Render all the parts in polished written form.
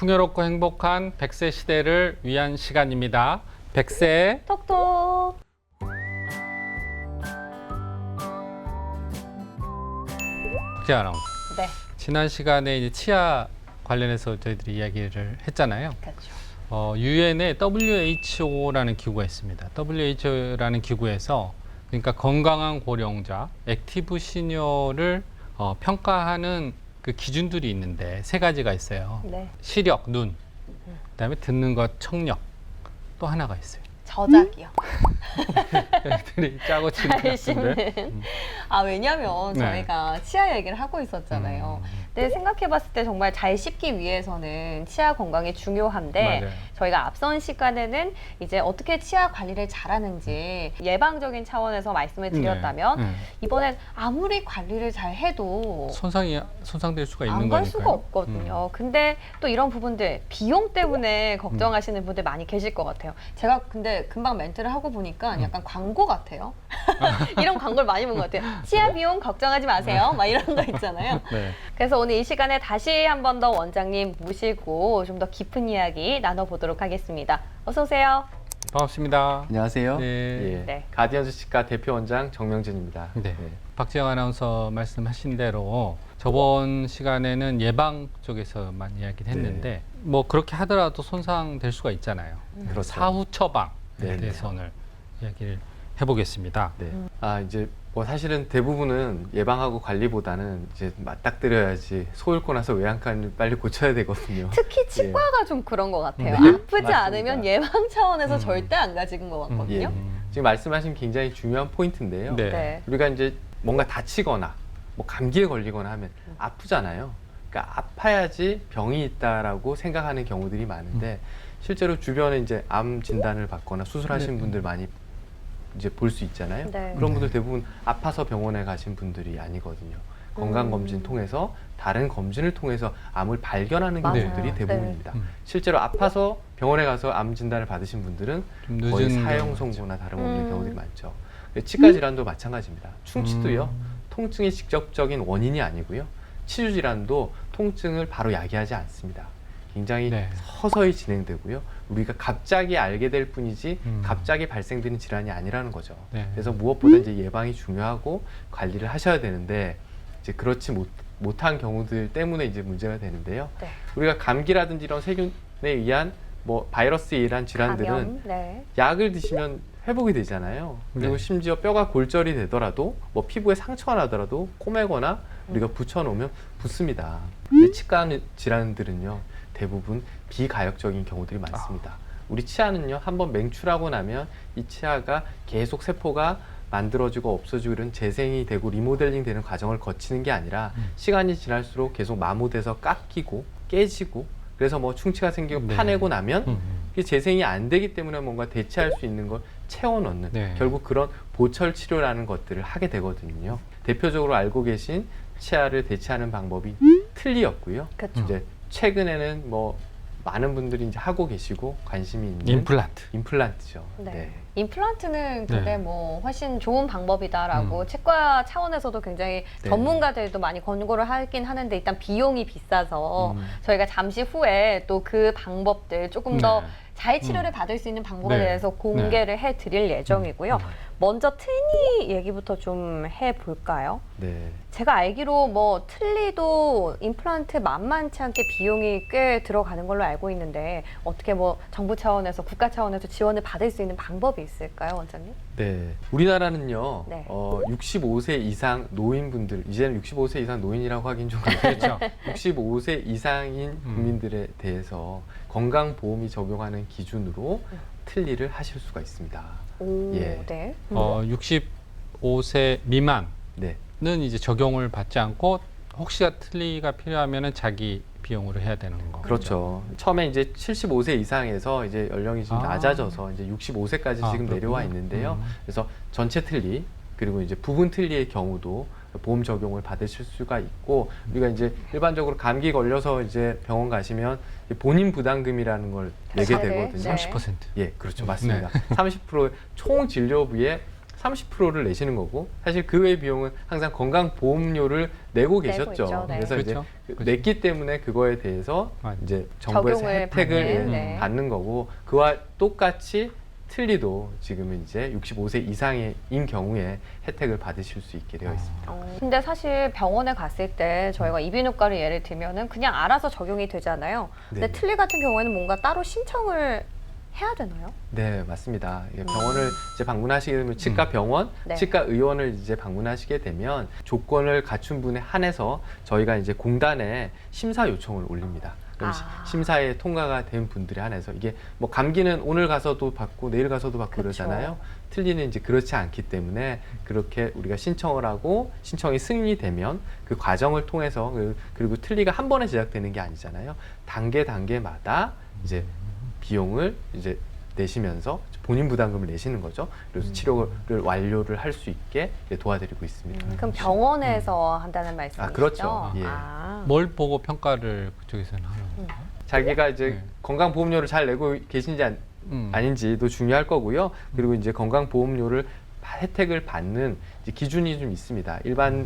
풍요롭고 행복한 100세 시대를 위한 시간입니다. 100세 톡톡. 박지아 아나운서. 네, 지난 시간에 이제 치아 관련해서 저희들이 이야기를 했잖아요. 그렇죠. 유엔에 WHO라는 기구가 있습니다. WHO라는 기구에서 그러니까 건강한 고령자, 액티브 시니어를 평가하는 그 기준들이 있는데 세 가지가 있어요. 네, 시력, 눈, 그다음에 듣는 것, 청력, 또 하나가 있어요. 저작이요. 애들이 짜고 치는 것 같은데. 알심은. 왜냐면 네. 저희가 치아 얘기를 하고 있었잖아요. 근데 생각해봤을 때 정말 잘 씹기 위해서는 치아 건강이 중요한데 맞아요. 저희가 앞선 시간에는 이제 어떻게 치아 관리를 잘하는지 예방적인 차원에서 말씀을 드렸다면 네. 이번엔 아무리 관리를 잘 해도 손상될 수가 있는 안 거니까요. 갈 수가 없거든요. 근데 또 이런 부분들 비용 때문에 걱정하시는 분들 많이 계실 것 같아요. 제가 근데 금방 멘트를 하고 보니까 약간 광고 같아요. 이런 광고를 많이 본 것 같아요. 치아 비용 걱정하지 마세요. 막 이런 거 있잖아요. 네. 그래서 오늘 이 시간에 다시 한 번 더 원장님 모시고 좀 더 깊은 이야기 나눠보도록 하겠습니다. 어서 오세요. 반갑습니다. 안녕하세요. 네. 예, 네. 가디언즈 치과 대표 원장 정명진입니다. 네. 박지영 아나운서 말씀하신 대로 저번 시간에는 예방 쪽에서만 이야기를 했는데 뭐 그렇게 하더라도 손상될 수가 있잖아요. 그렇죠. 사후 처방에 네, 대해서 오늘 이야기를 해보겠습니다. 네. 이제 뭐 사실은 대부분은 예방하고 관리보다는 이제 맞닥뜨려야지 소 앓고 나서 외양간을 빨리 고쳐야 되거든요. 특히 치과가 좀 그런 것 같아요. 네, 아프지 맞습니다. 않으면 예방 차원에서 절대 안 가지는 것 같거든요. 지금 말씀하신 굉장히 중요한 포인트인데요. 네. 네. 우리가 이제 뭔가 다치거나 뭐 감기에 걸리거나 하면 아프잖아요. 그러니까 아파야지 병이 있다라고 생각하는 경우들이 많은데 실제로 주변에 이제 암 진단을 받거나 수술하신 네. 분들 많이 이제 볼 수 있잖아요. 네. 그런 분들 대부분 아파서 병원에 가신 분들이 아니거든요. 건강검진 통해서 다른 검진을 통해서 암을 발견하는 맞아요. 경우들이 대부분입니다. 네. 실제로 아파서 병원에 가서 암 진단을 받으신 분들은 좀 거의 늦은 사형 경우가 선고나 다름없는 음. 경우들이 많죠. 치과 질환도 마찬가지입니다. 충치도요. 통증이 직접적인 원인이 아니고요. 치주 질환도 통증을 바로 야기하지 않습니다. 굉장히 네. 서서히 진행되고요. 우리가 갑자기 알게 될 뿐이지 음. 갑자기 발생되는 질환이 아니라는 거죠. 네. 그래서 무엇보다 이제 예방이 중요하고 관리를 하셔야 되는데 이제 그렇지 못한 경우들 때문에 이제 문제가 되는데요. 네. 우리가 감기라든지 이런 세균에 의한 뭐 바이러스에 의한 질환들은 감염. 네. 약을 드시면 회복이 되잖아요. 그리고 네. 심지어 뼈가 골절이 되더라도 뭐 피부에 상처가 나더라도 꼬매거나 우리가 붙여놓으면 붓습니다. 근데 치과 질환들은요 대부분 비가역적인 경우들이 많습니다. 우리 치아는요 한번 맹출하고 나면 이 치아가 계속 세포가 만들어지고 없어지고 이런 재생이 되고 리모델링 되는 과정을 거치는 게 아니라 시간이 지날수록 계속 마모돼서 깎이고 깨지고 그래서 뭐 충치가 생기고 네. 파내고 나면 음. 이게 재생이 안 되기 때문에 뭔가 대체할 수 있는 걸 채워넣는 네. 결국 그런 보철 치료라는 것들을 하게 되거든요. 대표적으로 알고 계신 치아를 대체하는 방법이 틀니였고요. 그렇죠. 이제 최근에는 뭐 많은 분들이 이제 하고 계시고 관심이 있는 임플란트. 임플란트죠. 네. 임플란트는 근데 네. 뭐 훨씬 좋은 방법이다라고 치과 차원에서도 굉장히 네. 전문가들도 많이 권고를 하긴 하는데 일단 비용이 비싸서 음. 저희가 잠시 후에 또 그 방법들 조금 더 네. 잘 치료를 받을 수 있는 방법에 네. 대해서 공개를 해드릴 예정이고요. 먼저 틀니 얘기부터 좀 해볼까요? 네. 제가 알기로 뭐 틀니도 임플란트 만만치 않게 비용이 꽤 들어가는 걸로 알고 있는데 어떻게 뭐 정부 차원에서 국가 차원에서 지원을 받을 수 있는 방법이 있을까요, 원장님? 네. 우리나라는요. 네. 65세 이상 노인분들 이제는 65세 이상 노인이라고 하긴 좀 그렇죠. 65세 이상인 국민들에 대해서 건강보험이 적용하는 기준으로 틀니를 하실 수가 있습니다. 오, 예. 네. 65세 미만은 네. 이제 적용을 받지 않고 혹시나 틀니가 필요하면은 자기 비용으로 해야 되는 거. 그렇죠. 처음에 이제 75세 이상에서 이제 연령이 좀 낮아져서 이제 65세까지 지금 그렇구나. 내려와 있는데요. 그래서 전체 틀니 그리고 이제 부분 틀니의 경우도 보험 적용을 받으실 수가 있고 우리가 이제 일반적으로 감기 걸려서 이제 병원 가시면 본인 부담금이라는 걸 내게 네. 되거든요. 네. 30%. 예, 그렇죠. 맞습니다. 30%의 총 진료비의 30%를 내시는 거고 사실 그 외의 비용은 항상 건강보험료를 내고 계셨죠. 있죠, 네. 그래서 그렇죠. 이제 그렇죠. 냈기 때문에 그거에 대해서 맞아요. 이제 정부에서 적용을 혜택을 받는, 네. 받는 거고 그와 똑같이 틀니도 지금은 이제 65세 이상인 경우에 혜택을 받으실 수 있게 되어 있습니다. 근데 사실 병원에 갔을 때 저희가 이비인후과를 예를 들면은 그냥 알아서 적용이 되잖아요. 근데 네. 틀니 같은 경우에는 뭔가 따로 신청을 해야 되나요? 네, 맞습니다. 이게 병원을 이제 방문하시게 되면 치과 병원, 네. 치과 의원을 이제 방문하시게 되면 조건을 갖춘 분에 한해서 저희가 이제 공단에 심사 요청을 올립니다. 그럼 아. 심사에 통과가 된 분들에 한해서 이게 뭐 감기는 오늘 가서도 받고 내일 가서도 받고 그쵸. 그러잖아요. 틀니는 이제 그렇지 않기 때문에 그렇게 우리가 신청을 하고 신청이 승인되면 그 과정을 통해서 그리고 틀니가 한 번에 제작되는 게 아니잖아요. 단계마다 이제 비용을 이제 내시면서 본인 부담금을 내시는 거죠. 그래서 치료를 완료를 할 수 있게 도와드리고 있습니다. 그럼 병원에서 한다는 말씀이시죠? 아, 그렇죠. 예. 아. 뭘 보고 평가를 그쪽에서는 하는 건가요? 자기가 이제 네. 건강보험료를 잘 내고 계신지 아닌지도 중요할 거고요. 그리고 이제 건강보험료를 혜택을 받는 이제 기준이 좀 있습니다. 일반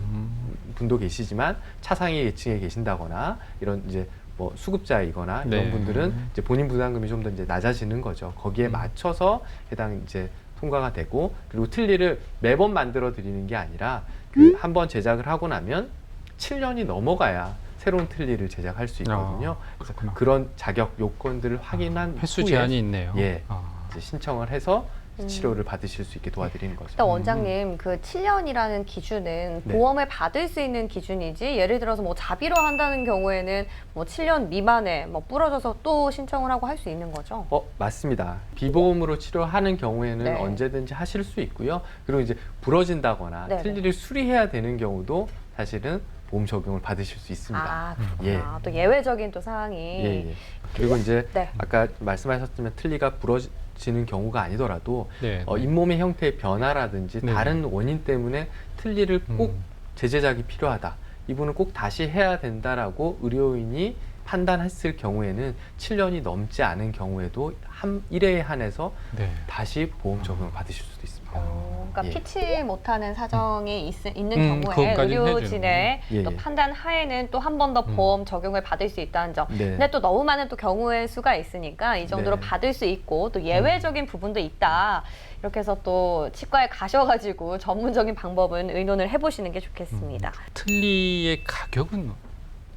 분도 계시지만 차상위 계층에 계신다거나 이런 이제 뭐 수급자이거나 이런 네. 분들은 이제 본인 부담금이 좀 더 이제 낮아지는 거죠. 거기에 맞춰서 해당 이제 통과가 되고 그리고 틀니를 매번 만들어 드리는 게 아니라 그 한 번 제작을 하고 나면 7년이 넘어가야 새로운 틀니를 제작할 수 있거든요. 그래서 그렇구나. 그런 자격 요건들을 확인한 횟수 후에 제한이 있네요. 예. 아. 이제 신청을 해서 치료를 받으실 수 있게 도와드리는 거죠. 일단 원장님 그 7년이라는 기준은 네. 보험을 받을 수 있는 기준이지 예를 들어서 뭐 자비로 한다는 경우에는 뭐 7년 미만에 뭐 부러져서 또 신청을 하고 할 수 있는 거죠? 맞습니다. 비보험으로 치료하는 경우에는 네. 언제든지 하실 수 있고요. 그리고 이제 부러진다거나 네네. 틀니를 수리해야 되는 경우도 사실은 보험 적용을 받으실 수 있습니다. 아 그렇구나. 예. 또 예외적인 또 사항이 예. 그리고 이제 네. 아까 말씀하셨지만 틀니가 부러지는 경우가 아니더라도 네. 잇몸의 형태의 변화라든지 네. 다른 원인 때문에 틀니를 꼭 재제작이 필요하다. 이분은 꼭 다시 해야 된다라고 의료인이 판단했을 경우에는 7년이 넘지 않은 경우에도 한 1회에 한해서 네. 다시 보험 적용을 받으실 수도 있습니다. 그러니까 예. 피치 못하는 사정이 있는 경우에 그것까지는 의료진의 해주는 또 예. 판단 하에는 또 한 번 더 보험 적용을 받을 수 있다는 점. 네. 근데 또 너무 많은 또 경우의 수가 있으니까 이 정도로 네. 받을 수 있고 또 예외적인 부분도 있다. 이렇게 해서 또 치과에 가셔가지고 전문적인 방법은 의논을 해보시는 게 좋겠습니다. 틀니의 가격은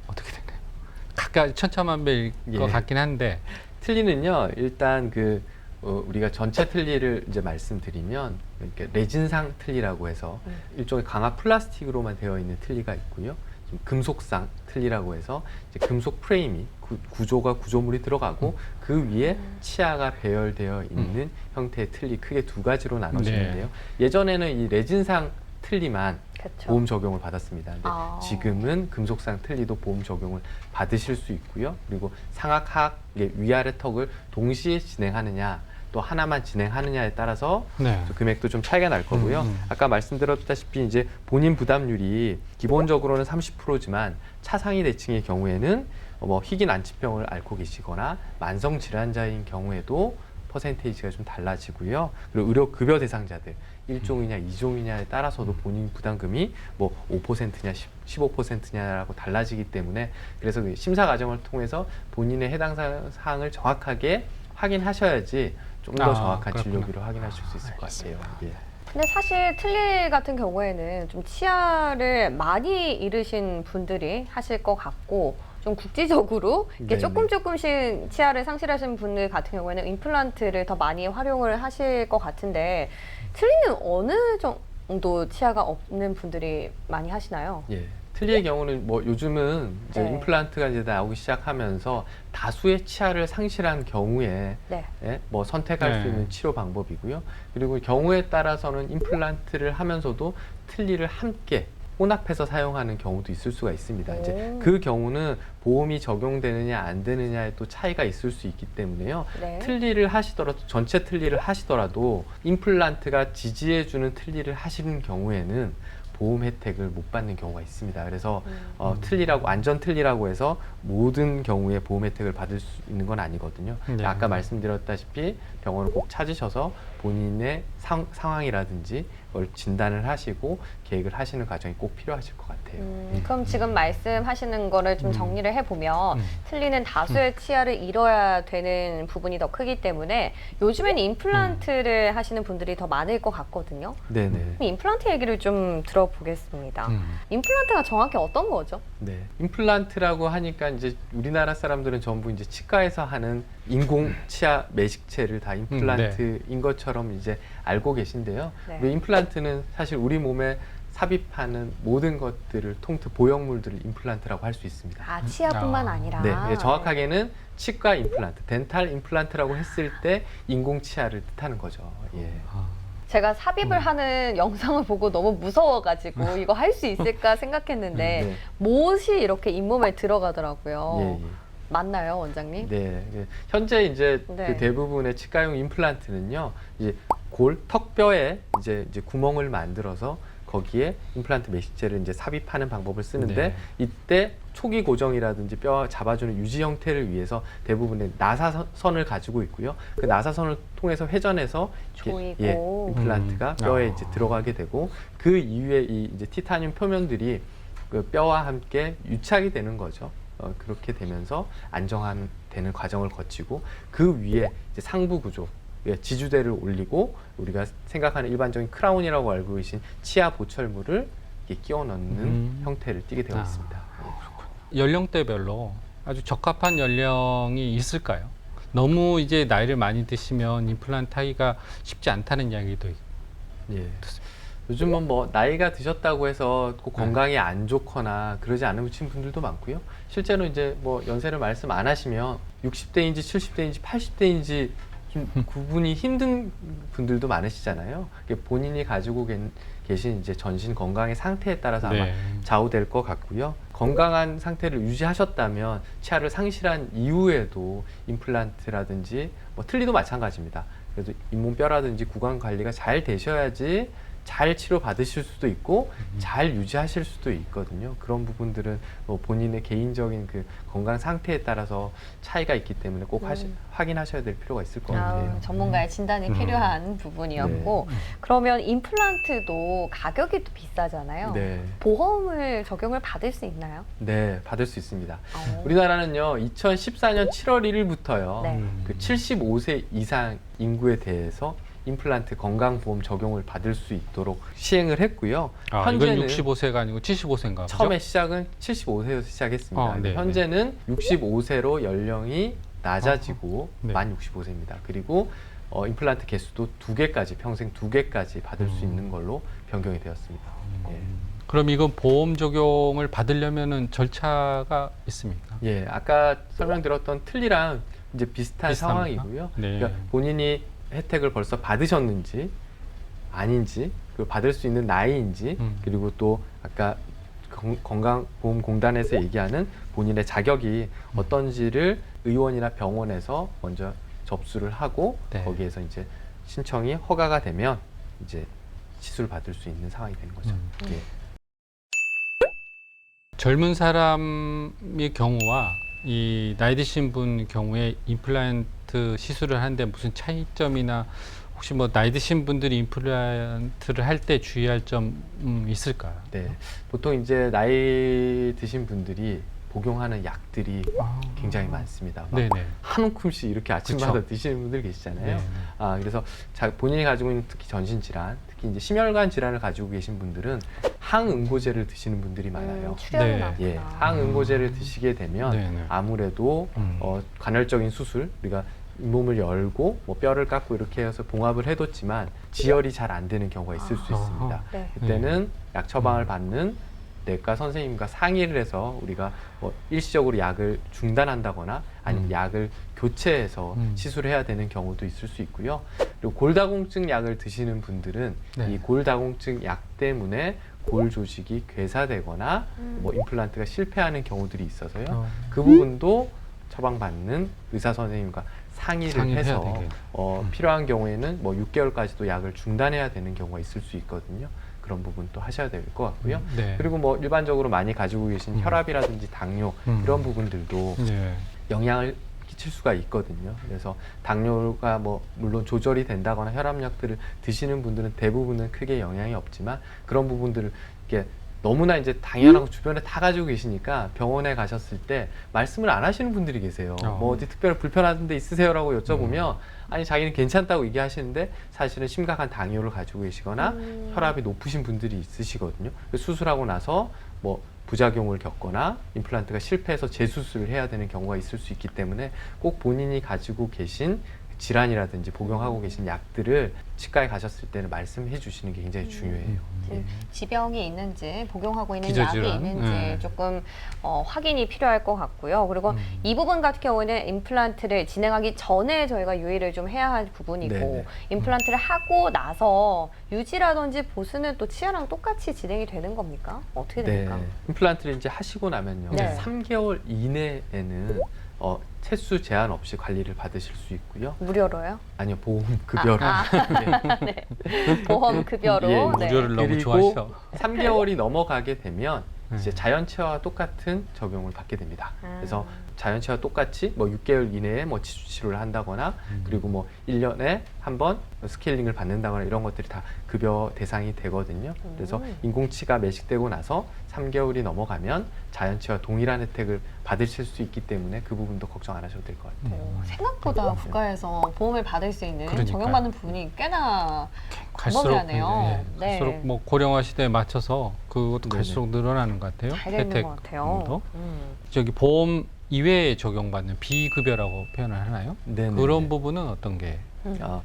어떻게 되나요? 각각 천차만별일 예. 것 같긴 한데 틀니는요, 일단 우리가 전체 틀니를 이제 말씀드리면 이렇게 레진상 틀니라고 해서 일종의 강화 플라스틱으로만 되어 있는 틀니가 있고요. 좀 금속상 틀니라고 해서 이제 금속 프레임이 구조물이 들어가고 그 위에 치아가 배열되어 있는 형태의 틀니 크게 두 가지로 나눠지는데요. 예전에는 이 레진상 틀니만 그렇죠. 보험 적용을 받았습니다. 근데 아. 지금은 금속상 틀니도 보험 적용을 받으실 수 있고요. 그리고 상악, 하악, 위아래 턱을 동시에 진행하느냐 또 하나만 진행하느냐에 따라서 네. 금액도 좀 차이가 날 거고요. 아까 말씀드렸다시피 이제 본인 부담률이 기본적으로는 30%지만 차상위 대칭의 경우에는 뭐 희귀 난치병을 앓고 계시거나 만성 질환자인 경우에도 퍼센테이지가 좀 달라지고요. 그리고 의료 급여 대상자들 1종이냐 2종이냐에 따라서도 본인 부담금이 뭐 5%냐 15%냐라고 달라지기 때문에 그래서 그 심사 과정을 통해서 본인의 해당 사항을 정확하게 확인하셔야지 좀 더 정확한 그렇구나. 진료비를 확인하실 수 있을 것 같아요. 예. 근데 사실 틀니 같은 경우에는 좀 치아를 많이 잃으신 분들이 하실 것 같고 좀 국지적으로 이렇게 네네. 조금씩 치아를 상실하신 분들 같은 경우에는 임플란트를 더 많이 활용을 하실 것 같은데 틀니는 어느 정도 치아가 없는 분들이 많이 하시나요? 예. 틀니의 경우는 뭐 요즘은 이제 네. 임플란트가 이제 나오기 시작하면서 다수의 치아를 상실한 경우에 네. 뭐 선택할 네. 수 있는 치료 방법이고요. 그리고 경우에 따라서는 임플란트를 하면서도 틀니를 함께 혼합해서 사용하는 경우도 있을 수가 있습니다. 이제 오. 그 경우는 보험이 적용되느냐 안 되느냐에 또 차이가 있을 수 있기 때문에요. 네. 틀니를 하시더라도 전체 틀니를 하시더라도 임플란트가 지지해주는 틀니를 하시는 경우에는 보험 혜택을 못 받는 경우가 있습니다. 그래서 틀니라고 안전 틀니라고 해서 모든 경우에 보험 혜택을 받을 수 있는 건 아니거든요. 네. 아까 말씀드렸다시피 병원을 꼭 찾으셔서 본인의 상황이라든지 그걸 진단을 하시고 계획을 하시는 과정이 꼭 필요하실 것 같아요. 그럼 지금 말씀하시는 거를 좀 정리를 해보면 음. 틀니는 다수의 치아를 잃어야 되는 부분이 더 크기 때문에 요즘에는 임플란트를 하시는 분들이 더 많을 것 같거든요. 네네. 그럼 임플란트 얘기를 좀 들어보겠습니다. 임플란트가 정확히 어떤 거죠? 네. 임플란트라고 하니까 이제 우리나라 사람들은 전부 이제 치과에서 하는 인공 치아 매식체를 다 임플란트인 것처럼 이제 알고 계신데요. 네. 그 임플란트는 사실 우리 몸에 삽입하는 모든 것들을 보형물들을 임플란트라고 할 수 있습니다. 아, 치아뿐만 아. 아니라. 네, 정확하게는 치과 임플란트, 덴탈 임플란트라고 했을 때 인공 치아를 뜻하는 거죠. 예. 제가 삽입을 하는 영상을 보고 너무 무서워가지고 이거 할 수 있을까 생각했는데 네. 못이 이렇게 잇몸에 들어가더라고요. 예, 예. 맞나요, 원장님? 네, 예. 현재 이제 네. 그 대부분의 치과용 임플란트는요, 이제 턱뼈에 이제 구멍을 만들어서 거기에 임플란트 매식제를 이제 삽입하는 방법을 쓰는데 네. 이때 초기 고정이라든지 뼈 잡아주는 유지 형태를 위해서 대부분의 나사선을 가지고 있고요. 그 나사선을 통해서 회전해서 이렇게, 조이고. 임플란트가 뼈에 아. 이제 들어가게 되고 그 이후에 이 이제 티타늄 표면들이 그 뼈와 함께 유착이 되는 거죠. 그렇게 되면서 안정화되는 과정을 거치고 그 위에 이제 상부 구조, 지주대를 올리고 우리가 생각하는 일반적인 크라운이라고 알고 계신 치아 보철물을 이렇게 끼워 넣는 형태를 띠게 되어 있습니다. 연령대별로 아주 적합한 연령이 있을까요? 너무 이제 나이를 많이 드시면 임플란트 하기가 쉽지 않다는 이야기도 있고. 예. 요즘은 뭐 나이가 드셨다고 해서 꼭 건강이 안 좋거나 그러지 않으신 분들도 많고요. 실제로 이제 뭐 연세를 말씀 안 하시면 60대인지 70대인지 80대인지 좀 구분이 힘든 분들도 많으시잖아요. 본인이 가지고 계신 이제 전신 건강의 상태에 따라서 아마 네. 좌우될 것 같고요. 건강한 상태를 유지하셨다면 치아를 상실한 이후에도 임플란트라든지 뭐 틀니도 마찬가지입니다. 그래도 잇몸뼈라든지 구강 관리가 잘 되셔야지 잘 치료 받으실 수도 있고 잘 유지하실 수도 있거든요. 그런 부분들은 뭐 본인의 개인적인 그 건강 상태에 따라서 차이가 있기 때문에 꼭 확인하셔야 될 필요가 있을 것 같아요. 전문가의 진단이 필요한 부분이었고 네. 그러면 임플란트도 가격이 또 비싸잖아요. 네. 보험을 적용을 받을 수 있나요? 네, 받을 수 있습니다. 어. 우리나라는요, 2014년 7월 1일부터요, 네. 그 75세 이상 인구에 대해서 임플란트 건강보험 적용을 받을 수 있도록 시행을 했고요. 이건 현재는 65세가 아니고 75세인가? 처음에 시작은 75세에서 시작했습니다. 네, 현재는 65세로 연령이 낮아지고 네. 만 65세입니다. 그리고 임플란트 개수도 2개까지 평생 2개까지 받을 수 있는 걸로 변경이 되었습니다. 예. 그럼 이건 보험 적용을 받으려면은 절차가 있습니까? 예, 아까 설명드렸던 틀니랑 이제 비슷한 비슷합니까? 상황이고요. 네. 그러니까 본인이 혜택을 벌써 받으셨는지 아닌지, 그 받을 수 있는 나이인지, 그리고 또 아까 건강보험공단에서 얘기하는 본인의 자격이 어떤지를 의원이나 병원에서 먼저 접수를 하고 네. 거기에서 이제 신청이 허가가 되면 이제 시술 받을 수 있는 상황이 되는 거죠. 예. 젊은 사람의 경우와 이 나이 드신 분 경우에 임플란트 시술을 하는데 무슨 차이점이나 혹시 뭐 나이 드신 분들이 임플란트를 할 때 주의할 점 있을까요? 네, 보통 이제 나이 드신 분들이 복용하는 약들이 굉장히 많습니다. 막 네네. 한 움큼씩 이렇게 아침마다 그쵸. 드시는 분들 계시잖아요. 네. 그래서 본인이 가지고 있는 특히 전신 질환, 특히 이제 심혈관 질환을 가지고 계신 분들은 항응고제를 드시는 분들이 많아요. 출혈이 네. 나구나. 예, 항응고제를 드시게 되면 네네. 아무래도 간헐적인 수술, 우리가 잇몸을 열고 뭐 뼈를 깎고 이렇게 해서 봉합을 해뒀지만 지혈이 잘 안 되는 경우가 있을 수 있습니다. 네. 그때는 약 처방을 받는 내과 선생님과 상의를 해서 우리가 뭐 일시적으로 약을 중단한다거나 아니면 약을 교체해서 시술을 해야 되는 경우도 있을 수 있고요. 그리고 골다공증 약을 드시는 분들은 네. 이 골다공증 약 때문에 골 조직이 괴사되거나 뭐 임플란트가 실패하는 경우들이 있어서요. 그 부분도 처방받는 의사 선생님과 상의를 해서 필요한 경우에는 뭐 6개월까지도 약을 중단해야 되는 경우가 있을 수 있거든요. 그런 부분도 하셔야 될 것 같고요. 네. 그리고 뭐 일반적으로 많이 가지고 계신 혈압이라든지 당뇨 이런 부분들도 네. 영향을 끼칠 수가 있거든요. 그래서 당뇨가 뭐 물론 조절이 된다거나 혈압약들을 드시는 분들은 대부분은 크게 영향이 없지만 그런 부분들을 이렇게 너무나 이제 당연하고 주변에 다 가지고 계시니까 병원에 가셨을 때 말씀을 안 하시는 분들이 계세요. 뭐 어디 특별히 불편한 데 있으세요라고 여쭤보면 아니 자기는 괜찮다고 얘기하시는데 사실은 심각한 당뇨를 가지고 계시거나 혈압이 높으신 분들이 있으시거든요. 수술하고 나서 뭐 부작용을 겪거나 임플란트가 실패해서 재수술을 해야 되는 경우가 있을 수 있기 때문에 꼭 본인이 가지고 계신 질환이라든지 복용하고 계신 약들을 치과에 가셨을 때는 말씀해 주시는 게 굉장히 중요해요. 지병이 있는지 복용하고 있는 기저질환. 약이 있는지 조금 확인이 필요할 것 같고요. 그리고 이 부분 같은 경우는 임플란트를 진행하기 전에 저희가 유의를 좀 해야 할 부분이고 네네. 임플란트를 하고 나서 유지라든지 보수는 또 치아랑 똑같이 진행이 되는 겁니까? 어떻게 됩니까? 임플란트를 이제 하시고 나면요. 네. 3개월 이내에는 체수 제한 없이 관리를 받으실 수 있고요. 무료로요? 아니요, 보험 급여로. 네. 보험 급여로. 예, 네. 무료를 너무 그리고 좋아하셔. 3개월이 넘어가게 되면 이제 자연치아와 똑같은 적용을 받게 됩니다. 그래서 자연치아와 똑같이 뭐 6개월 이내에 뭐 치주 치료를 한다거나 그리고 뭐 1년에 한 번 스케일링을 받는다거나 이런 것들이 다 급여 대상이 되거든요. 그래서 인공치가 매식되고 나서 3개월이 넘어가면 자연치와 동일한 혜택을 받으실 수 있기 때문에 그 부분도 걱정 안 하셔도 될 것 같아요. 생각보다 국가에서 보험을 받을 수 있는 그러니까요. 적용받는 부분이 꽤나 갈수록 광범위하네요. 예, 갈수록 뭐 고령화 시대에 맞춰서 그것도 갈수록 늘어나는 것 같아요. 잘 되는 것 같아요. 혜택도. 저기 보험 이외에 적용받는 비급여라고 표현을 하나요? 네네네. 그런 부분은 어떤 게?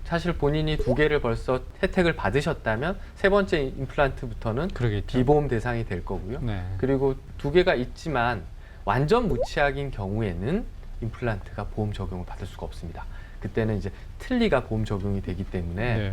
사실 본인이 2개를 벌써 혜택을 받으셨다면 세 번째 임플란트부터는 그러겠죠. 비보험 대상이 될 거고요. 네. 그리고 2개가 있지만 완전 무치약인 경우에는 임플란트가 보험 적용을 받을 수가 없습니다. 그때는 이제 틀니가 보험 적용이 되기 때문에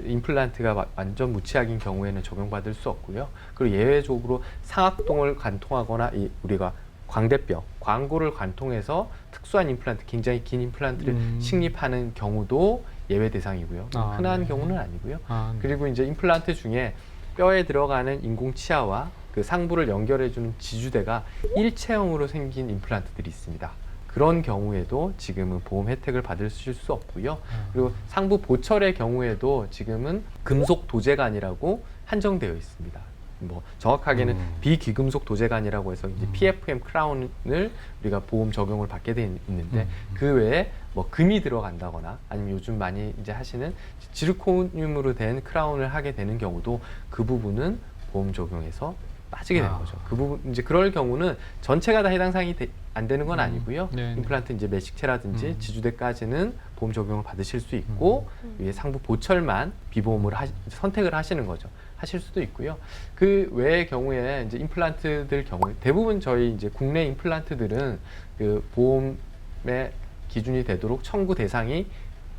임플란트가 완전 무치약인 경우에는 적용받을 수 없고요. 그리고 예외적으로 상악동을 관통하거나 우리가 광대뼈, 광고를 관통해서 특수한 임플란트, 굉장히 긴 임플란트를 식립하는 경우도 예외 대상이고요. 흔한 경우는 아니고요. 그리고 이제 임플란트 중에 뼈에 들어가는 인공치아와 그 상부를 연결해주는 지주대가 일체형으로 생긴 임플란트들이 있습니다. 그런 경우에도 지금은 보험 혜택을 받으실 수 없고요. 그리고 상부 보철의 경우에도 지금은 금속 도제관이라고 한정되어 있습니다. 뭐 정확하게는 비귀금속 도제관이라고 해서 이제 PFM 크라운을 우리가 보험 적용을 받게 돼 있는데 그 외에 뭐 금이 들어간다거나 아니면 요즘 많이 이제 하시는 지르코늄으로 된 크라운을 하게 되는 경우도 그 부분은 보험 적용에서 빠지게 되는 거죠. 그 부분 이제 그럴 경우는 전체가 다 해당 사항이 안 되는 건 아니고요. 임플란트 이제 매식체라든지 지주대까지는 보험 적용을 받으실 수 있고 위에 상부 보철만 비보험으로 선택을 하시는 거죠. 하실 수도 있고요. 그 외의 경우에 이제 임플란트들 경우에 대부분 저희 이제 국내 임플란트들은 그 보험의 기준이 되도록 청구 대상이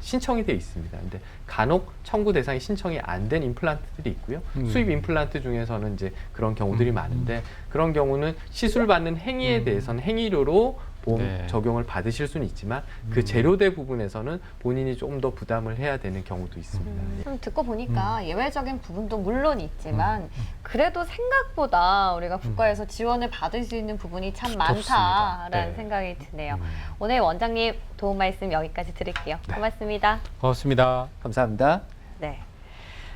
신청이 되어 있습니다. 근데 간혹 청구 대상이 신청이 안 된 임플란트들이 있고요. 수입 임플란트 중에서는 이제 그런 경우들이 많은데 그런 경우는 시술 받는 행위에 대해서는 행위료로 보험 적용을 받으실 수는 있지만 그 재료대 부분에서는 본인이 좀 더 부담을 해야 되는 경우도 있습니다. 듣고 보니까 예외적인 부분도 물론 있지만 그래도 생각보다 우리가 국가에서 지원을 받을 수 있는 부분이 참 많다라는 생각이 드네요. 오늘 원장님 도움 말씀 여기까지 드릴게요. 고맙습니다. 고맙습니다. 감사합니다. 네.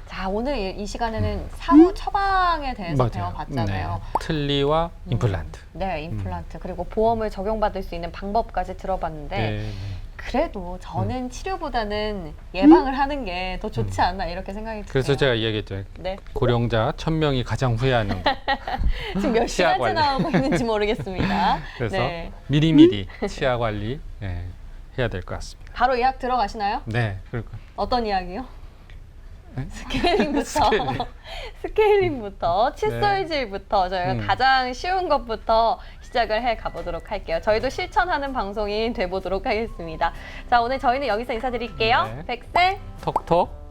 자, 오늘 이 시간에는 사후 처방에 대해서 배워봤잖아요. 틀니와 임플란트. 네, 임플란트. 그리고 보험을 적용받을 수 있는 방법까지 들어봤는데 그래도 저는 치료보다는 예방을 하는 게 더 좋지 않나 이렇게 생각이 드네요. 그래서 제가 이야기했죠. 네. 고령자 1000명이 가장 후회하는 지금 몇 치아 시간째 관리. 나오고 있는지 모르겠습니다. 그래서 네. 미리미리 치아 관리 해야 될 것 같습니다. 바로 예약 들어가시나요? 네, 그럴까. 어떤 이야기요? 네? 스케일링부터 칫솔질부터 저희가 가장 쉬운 것부터 시작을 해 가보도록 할게요. 저희도 실천하는 방송이 돼보도록 하겠습니다. 자, 오늘 저희는 여기서 인사드릴게요. 백세 톡톡